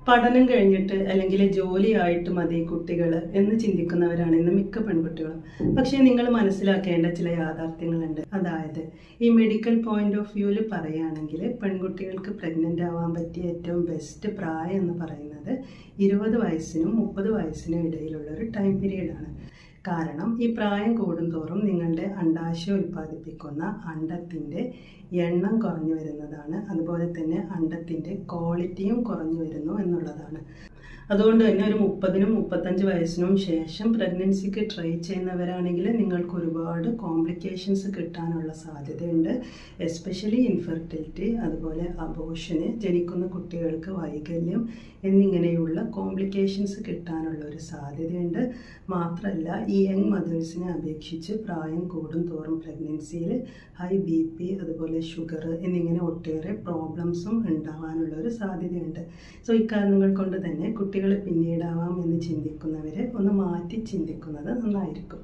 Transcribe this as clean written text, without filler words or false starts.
പഠനം കഴിഞ്ഞിട്ട് അല്ലെങ്കിൽ ജോലിയായിട്ട് മതി കുട്ടികൾ എന്ന് ചിന്തിക്കുന്നവരാണ് ഇന്ന് മിക്ക പെൺകുട്ടികളും. പക്ഷേ നിങ്ങൾ മനസ്സിലാക്കേണ്ട ചില യാഥാർത്ഥ്യങ്ങളുണ്ട്. അതായത് ഈ മെഡിക്കൽ പോയിന്റ് ഓഫ് വ്യൂവിൽ പറയുകയാണെങ്കിൽ പെൺകുട്ടികൾക്ക് പ്രഗ്നൻ്റ് ആവാൻ പറ്റിയ ഏറ്റവും ബെസ്റ്റ് പ്രായം എന്ന് പറയുന്നത് 20 വയസ്സിനും 30 വയസ്സിനും ഇടയിലുള്ള ഒരു ടൈം പീരീഡാണ്. കാരണം ഈ പ്രായം കൂടുന്തോറും നിങ്ങളുടെ അണ്ഡാശയം ഉൽപ്പാദിപ്പിക്കുന്ന അണ്ഡത്തിൻ്റെ എണ്ണം കുറഞ്ഞു വരുന്നതാണ്. അതുപോലെ തന്നെ അണ്ഡത്തിൻ്റെ ക്വാളിറ്റിയും കുറഞ്ഞു വരുന്നു എന്നുള്ളതാണ്. അതുകൊണ്ട് തന്നെ ഒരു 30നും 35 വയസ്സിനും ശേഷം പ്രഗ്നൻസിക്ക് ട്രൈ ചെയ്യുന്നവരാണെങ്കിൽ നിങ്ങൾക്ക് ഒരുപാട് കോംപ്ലിക്കേഷൻസ് കിട്ടാനുള്ള സാധ്യതയുണ്ട്. എസ്പെഷ്യലി ഇൻഫെർട്ടിലിറ്റി, അതുപോലെ അബോഷന്, ജനിക്കുന്ന കുട്ടികൾക്ക് വൈകല്യം എന്നിങ്ങനെയുള്ള കോംപ്ലിക്കേഷൻസ് കിട്ടാനുള്ള ഒരു സാധ്യതയുണ്ട്. മാത്രമല്ല ഈ യങ് മദേഴ്സിനെ അപേക്ഷിച്ച് പ്രായം കൂടും തോറും പ്രഗ്നൻസിയിൽ ഹൈ BP, അതുപോലെ ഷുഗർ എന്നിങ്ങനെ ഒട്ടേറെ പ്രോബ്ലംസും ഉണ്ടാവാനുള്ള ഒരു സാധ്യതയുണ്ട്. സോ ഇക്കാരണങ്ങൾ കൊണ്ട് തന്നെ കുട്ടികൾ പിന്നീടാവാം എന്ന് ചിന്തിക്കുന്നവരെ ഒന്ന് മാറ്റി ചിന്തിക്കുന്നത് നന്നായിരിക്കും.